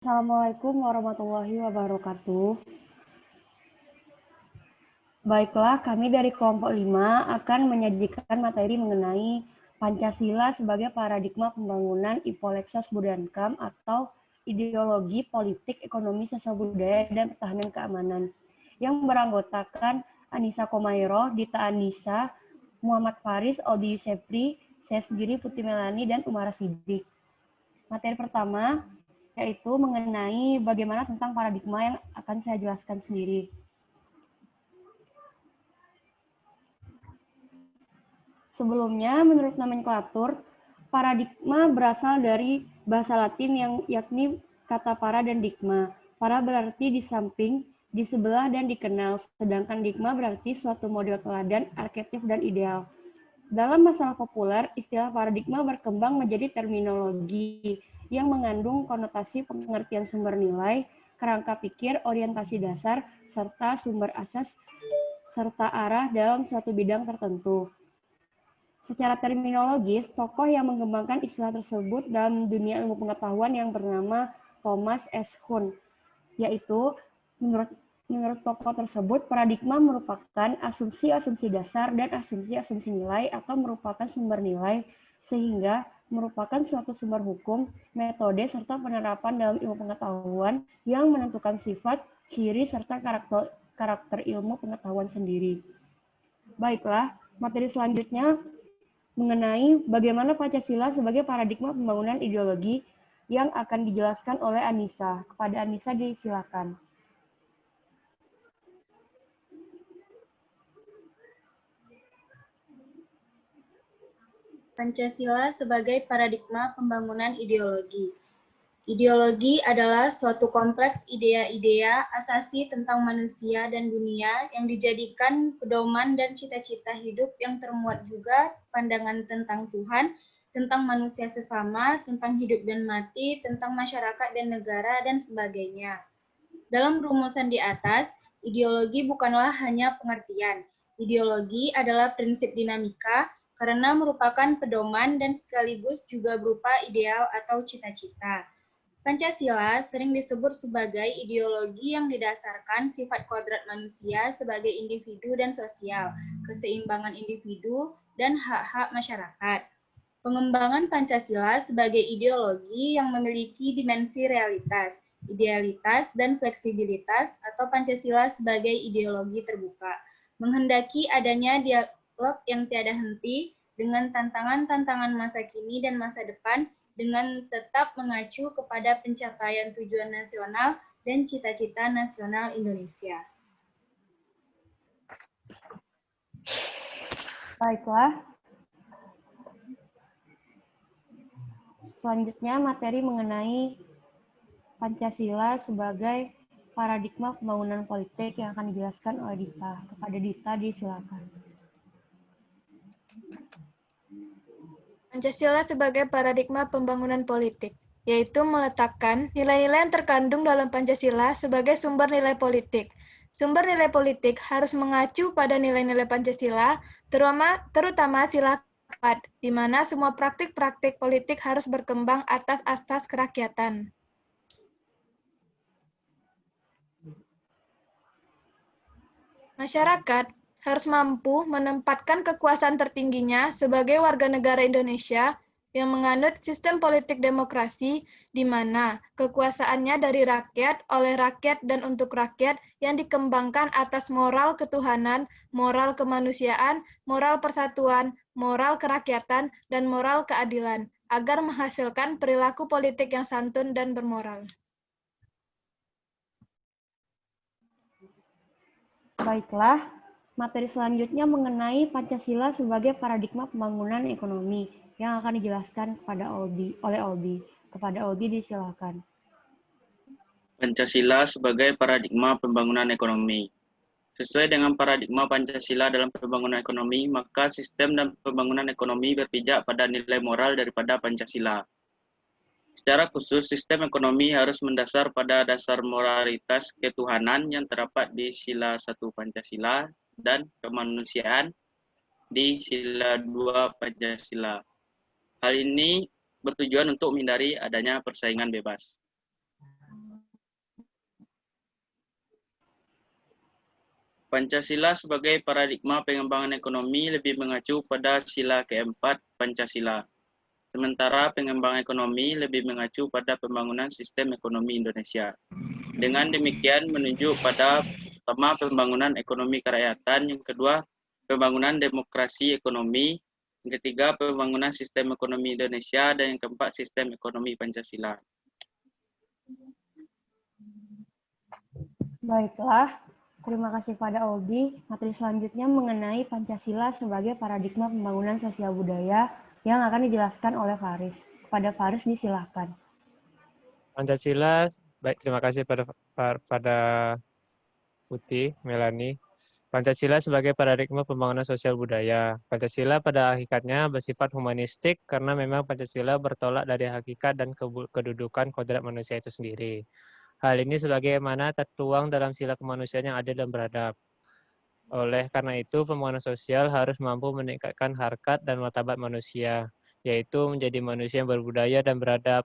Assalamualaikum warahmatullahi wabarakatuh. Baiklah, kami dari kelompok 5 akan menyajikan materi mengenai Pancasila sebagai paradigma pembangunan Ipolexos Budankam atau ideologi politik, ekonomi, sosial budaya, dan pertahanan keamanan yang beranggotakan Anissa Komairo, Dita Anissa, Muhammad Faris, Aldi Yusefri, saya sendiri Putri Melani, dan Umar Sidik. Materi pertama yaitu mengenai bagaimana tentang paradigma yang akan saya jelaskan sendiri. Sebelumnya, menurut nomenklatur, paradigma berasal dari bahasa Latin yang yakni kata para dan digma. Para berarti di samping, di sebelah, dan dikenal, sedangkan digma berarti suatu model teladan, arketip, dan ideal. Dalam masalah populer, istilah paradigma berkembang menjadi terminologi yang mengandung konotasi pengertian sumber nilai, kerangka pikir, orientasi dasar, serta sumber asas, serta arah dalam suatu bidang tertentu. Secara terminologis, tokoh yang mengembangkan istilah tersebut dalam dunia ilmu pengetahuan yang bernama Thomas S. Kuhn, yaitu menurut tokoh tersebut, paradigma merupakan asumsi-asumsi dasar dan asumsi-asumsi nilai atau merupakan sumber nilai, sehingga merupakan suatu sumber hukum, metode, serta penerapan dalam ilmu pengetahuan yang menentukan sifat, ciri, serta karakter ilmu pengetahuan sendiri. Baiklah, materi selanjutnya mengenai bagaimana Pancasila sebagai paradigma pembangunan ideologi yang akan dijelaskan oleh Anissa. Kepada Anissa disilakan. Pancasila sebagai paradigma pembangunan ideologi. Ideologi adalah suatu kompleks idea-idea asasi tentang manusia dan dunia yang dijadikan pedoman dan cita-cita hidup yang termuat juga pandangan tentang Tuhan, tentang manusia sesama, tentang hidup dan mati, tentang masyarakat dan negara, dan sebagainya. Dalam rumusan di atas, ideologi bukanlah hanya pengertian. Ideologi adalah prinsip dinamika karena merupakan pedoman dan sekaligus juga berupa ideal atau cita-cita. Pancasila sering disebut sebagai ideologi yang didasarkan sifat kodrat manusia sebagai individu dan sosial, keseimbangan individu, dan hak-hak masyarakat. Pengembangan Pancasila sebagai ideologi yang memiliki dimensi realitas, idealitas, dan fleksibilitas atau Pancasila sebagai ideologi terbuka, menghendaki adanya dialog yang tiada henti dengan tantangan-tantangan masa kini dan masa depan dengan tetap mengacu kepada pencapaian tujuan nasional dan cita-cita nasional Indonesia. Baiklah. Selanjutnya materi mengenai Pancasila sebagai paradigma pembangunan politik yang akan dijelaskan oleh Dita. Kepada Dita disilakan. Pancasila sebagai paradigma pembangunan politik, yaitu meletakkan nilai-nilai yang terkandung dalam Pancasila sebagai sumber nilai politik. Sumber nilai politik harus mengacu pada nilai-nilai Pancasila, terutama sila keempat, di mana semua praktik-praktik politik harus berkembang atas asas kerakyatan. Masyarakat harus mampu menempatkan kekuasaan tertingginya sebagai warga negara Indonesia yang menganut sistem politik demokrasi di mana kekuasaannya dari rakyat, oleh rakyat, dan untuk rakyat yang dikembangkan atas moral ketuhanan, moral kemanusiaan, moral persatuan, moral kerakyatan, dan moral keadilan, agar menghasilkan perilaku politik yang santun dan bermoral. Baiklah, materi selanjutnya mengenai Pancasila sebagai paradigma pembangunan ekonomi yang akan dijelaskan oleh Aldi. Kepada Aldi disilakan. Pancasila sebagai paradigma pembangunan ekonomi. Sesuai dengan paradigma Pancasila dalam pembangunan ekonomi, maka sistem dan pembangunan ekonomi berpijak pada nilai moral daripada Pancasila. Secara khusus, sistem ekonomi harus mendasar pada dasar moralitas ketuhanan yang terdapat di sila 1 Pancasila dan kemanusiaan di sila 2 Pancasila. Hal ini bertujuan untuk menghindari adanya persaingan bebas. Pancasila sebagai paradigma pengembangan ekonomi lebih mengacu pada sila keempat Pancasila. Sementara pengembangan ekonomi lebih mengacu pada pembangunan sistem ekonomi Indonesia. Dengan demikian menunjuk pada pertama pembangunan ekonomi kerakyatan, yang kedua pembangunan demokrasi ekonomi, yang ketiga pembangunan sistem ekonomi Indonesia, dan yang keempat sistem ekonomi Pancasila. Baiklah, terima kasih pada Ogi. Materi selanjutnya mengenai Pancasila sebagai paradigma pembangunan sosial budaya yang akan dijelaskan oleh Faris. Kepada Faris disilahkan. Pancasila, baik, terima kasih pada Putih, Melani. Pancasila sebagai paradigma pembangunan sosial budaya. Pancasila pada hakikatnya bersifat humanistik karena memang Pancasila bertolak dari hakikat dan kedudukan kodrat manusia itu sendiri. Hal ini sebagaimana tertuang dalam sila kemanusiaan yang adil dan beradab. Oleh karena itu, pembangunan sosial harus mampu meningkatkan harkat dan martabat manusia, yaitu menjadi manusia yang berbudaya dan beradab.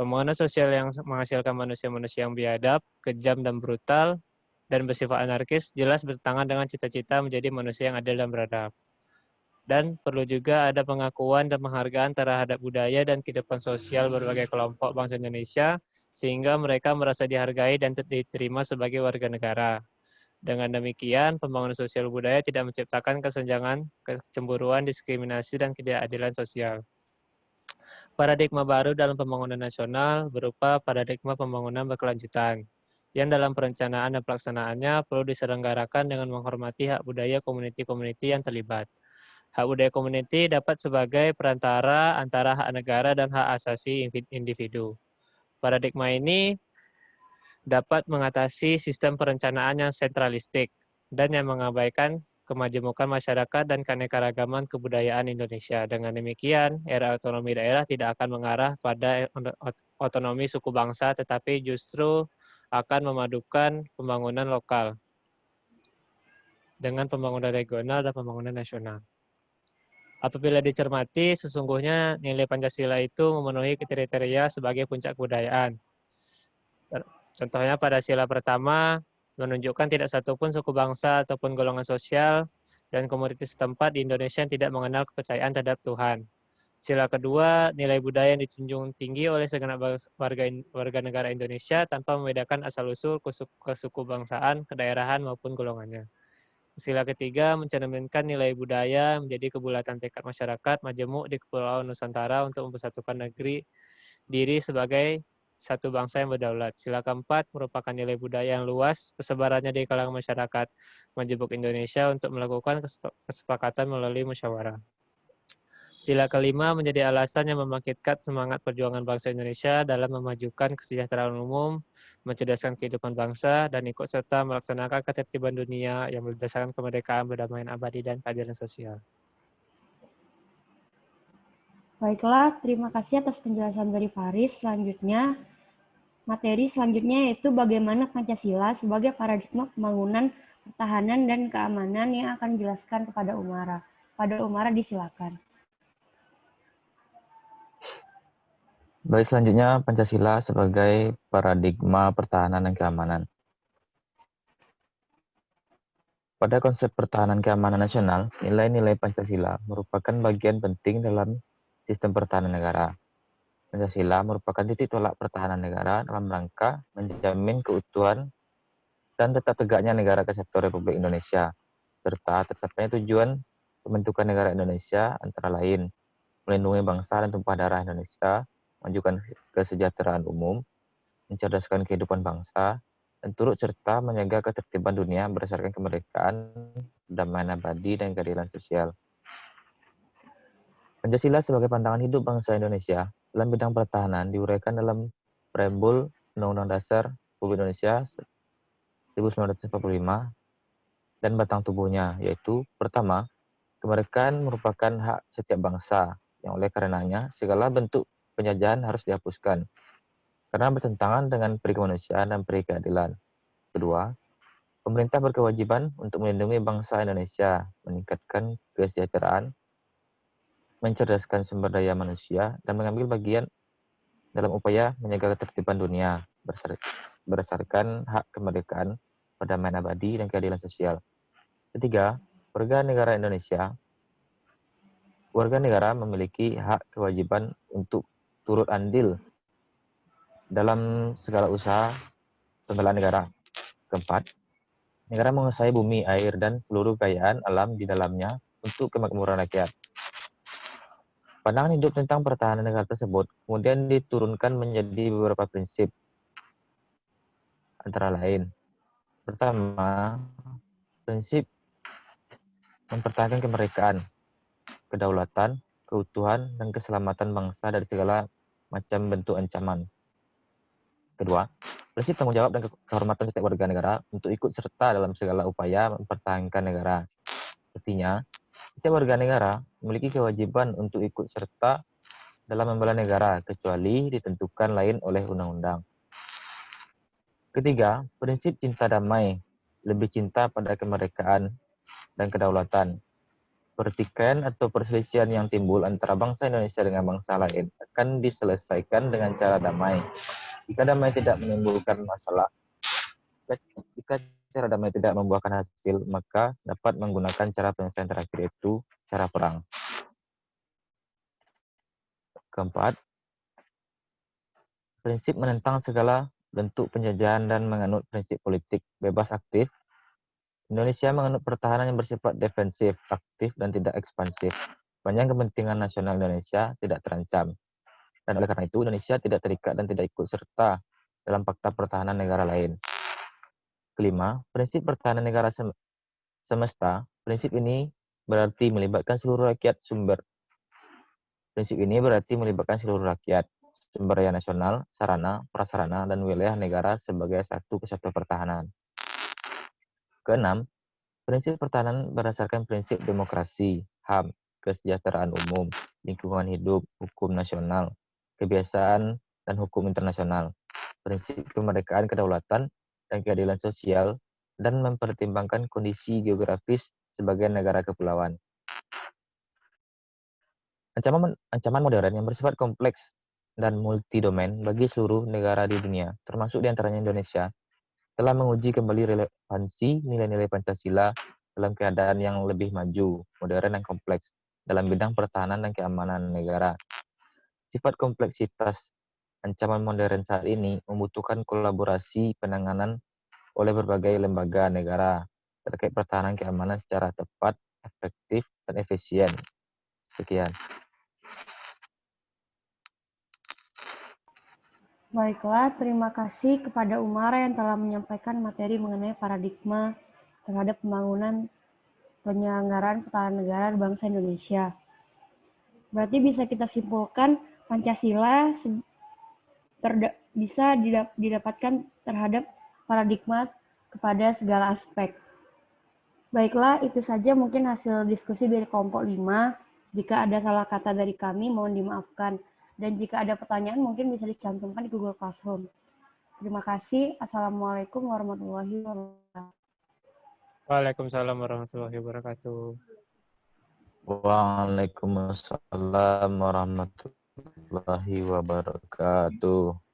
Pembangunan sosial yang menghasilkan manusia-manusia yang biadab, kejam dan brutal, dan bersifat anarkis jelas bertentangan dengan cita-cita menjadi manusia yang adil dan beradab. Dan perlu juga ada pengakuan dan penghargaan terhadap budaya dan kehidupan sosial berbagai kelompok bangsa Indonesia, sehingga mereka merasa dihargai dan diterima sebagai warga negara. Dengan demikian, pembangunan sosial budaya tidak menciptakan kesenjangan, kecemburuan, diskriminasi, dan ketidakadilan sosial. Paradigma baru dalam pembangunan nasional berupa paradigma pembangunan berkelanjutan, yang dalam perencanaan dan pelaksanaannya perlu diselenggarakan dengan menghormati hak budaya komuniti-komuniti yang terlibat. Hak budaya komuniti dapat sebagai perantara antara hak negara dan hak asasi individu. Paradigma ini dapat mengatasi sistem perencanaan yang sentralistik dan yang mengabaikan kemajemukan masyarakat dan keanekaragaman kebudayaan Indonesia. Dengan demikian, era otonomi daerah tidak akan mengarah pada otonomi suku bangsa, tetapi justru akan memadukan pembangunan lokal dengan pembangunan regional dan pembangunan nasional. Apabila dicermati, sesungguhnya nilai Pancasila itu memenuhi kriteria sebagai puncak kebudayaan. Contohnya pada sila pertama, menunjukkan tidak satupun suku bangsa ataupun golongan sosial dan komunitas setempat di Indonesia yang tidak mengenal kepercayaan terhadap Tuhan. Sila kedua, nilai budaya yang dijunjung tinggi oleh segenap warga negara Indonesia tanpa membedakan asal-usul, kesuku bangsaan, kedaerahan, maupun golongannya. Sila ketiga, mencerminkan nilai budaya menjadi kebulatan tekad masyarakat majemuk di Kepulauan Nusantara untuk mempersatukan diri sebagai satu bangsa yang berdaulat. Sila keempat merupakan nilai budaya yang luas, persebarannya di kalangan masyarakat majemuk Indonesia untuk melakukan kesepakatan melalui musyawarah. Sila kelima menjadi alasan yang membangkitkan semangat perjuangan bangsa Indonesia dalam memajukan kesejahteraan umum, mencerdaskan kehidupan bangsa, dan ikut serta melaksanakan ketertiban dunia yang berdasarkan kemerdekaan, perdamaian abadi, dan keadilan sosial. Baiklah, terima kasih atas penjelasan dari Faris. Materi selanjutnya yaitu bagaimana Pancasila sebagai paradigma pembangunan pertahanan dan keamanan yang akan dijelaskan kepada Umara. Pada Umara disilakan. Baik, selanjutnya Pancasila sebagai paradigma pertahanan dan keamanan. Pada konsep pertahanan keamanan nasional, nilai-nilai Pancasila merupakan bagian penting dalam sistem pertahanan negara. Pancasila merupakan titik tolak pertahanan negara dalam rangka menjamin keutuhan dan tetap tegaknya negara kesatuan Republik Indonesia, serta tetapnya tujuan pembentukan negara Indonesia antara lain melindungi bangsa dan tumpah darah Indonesia, memajukan kesejahteraan umum, mencerdaskan kehidupan bangsa, dan turut serta menjaga ketertiban dunia berdasarkan kemerdekaan, perdamaian abadi, dan keadilan sosial. Pancasila sebagai pandangan hidup bangsa Indonesia dalam bidang pertahanan diuraikan dalam preambul Undang-Undang Dasar Republik Indonesia 1945 dan batang tubuhnya, yaitu pertama, kemerdekaan merupakan hak setiap bangsa, yang oleh karenanya segala bentuk penjajahan harus dihapuskan karena bertentangan dengan peri kemanusiaan dan peri keadilan. Kedua, pemerintah berkewajiban untuk melindungi bangsa Indonesia, meningkatkan kesejahteraan, mencerdaskan sumber daya manusia, dan mengambil bagian dalam upaya menjaga ketertiban dunia, berdasarkan hak kemerdekaan, perdamaian abadi, dan keadilan sosial. Ketiga, warga negara memiliki hak kewajiban untuk turut andil dalam segala usaha pembelaan negara. Keempat, negara menguasai bumi, air, dan seluruh kekayaan alam di dalamnya untuk kemakmuran rakyat. Pandangan hidup tentang pertahanan negara tersebut kemudian diturunkan menjadi beberapa prinsip, antara lain. Pertama, prinsip mempertahankan kemerdekaan, kedaulatan, keutuhan, dan keselamatan bangsa dari segala macam bentuk ancaman. Kedua, prinsip tanggung jawab dan kehormatan setiap warga negara untuk ikut serta dalam segala upaya mempertahankan negara. Artinya, setiap warga negara memiliki kewajiban untuk ikut serta dalam membela negara, kecuali ditentukan lain oleh undang-undang. Ketiga, prinsip cinta damai, lebih cinta pada kemerdekaan dan kedaulatan. Pertikaian atau perselisihan yang timbul antara bangsa Indonesia dengan bangsa lain akan diselesaikan dengan cara damai. Jika damai tidak menimbulkan masalah, jika cara damai tidak membuahkan hasil, maka dapat menggunakan cara penyelesaian terakhir, yaitu cara perang. Keempat, prinsip menentang segala bentuk penjajahan dan menganut prinsip politik bebas aktif. Indonesia menganut pertahanan yang bersifat defensif, aktif, dan tidak ekspansif. Sepanjang kepentingan nasional Indonesia tidak terancam. Dan oleh karena itu, Indonesia tidak terikat dan tidak ikut serta dalam fakta pertahanan negara lain. Kelima, prinsip pertahanan negara semesta. Prinsip ini berarti melibatkan seluruh rakyat sumber daya nasional, sarana, prasarana, dan wilayah negara sebagai satu kesatuan pertahanan. Keenam, prinsip pertahanan berdasarkan prinsip demokrasi, HAM, kesejahteraan umum, lingkungan hidup, hukum nasional, kebiasaan, dan hukum internasional, prinsip kemerdekaan, kedaulatan, dan keadilan sosial, dan mempertimbangkan kondisi geografis sebagai negara kepulauan. Ancaman modern yang bersifat kompleks dan multidomain bagi seluruh negara di dunia, termasuk diantaranya Indonesia, telah menguji kembali relevansi nilai-nilai Pancasila dalam keadaan yang lebih maju, modern, dan kompleks dalam bidang pertahanan dan keamanan negara. Sifat kompleksitas ancaman modern saat ini membutuhkan kolaborasi penanganan oleh berbagai lembaga negara terkait pertahanan keamanan secara tepat, efektif, dan efisien. Sekian. Baiklah, terima kasih kepada Umar yang telah menyampaikan materi mengenai paradigma terhadap pembangunan penyelenggaraan pertahanan negara bangsa Indonesia. Berarti bisa kita simpulkan Pancasila bisa didapatkan terhadap paradigma kepada segala aspek. Baiklah, itu saja mungkin hasil diskusi dari kelompok 5. Jika ada salah kata dari kami, mohon dimaafkan. Dan jika ada pertanyaan, mungkin bisa dicantumkan di Google Classroom. Terima kasih. Assalamualaikum warahmatullahi wabarakatuh. Waalaikumsalam warahmatullahi wabarakatuh. Waalaikumsalam warahmatullahi wabarakatuh.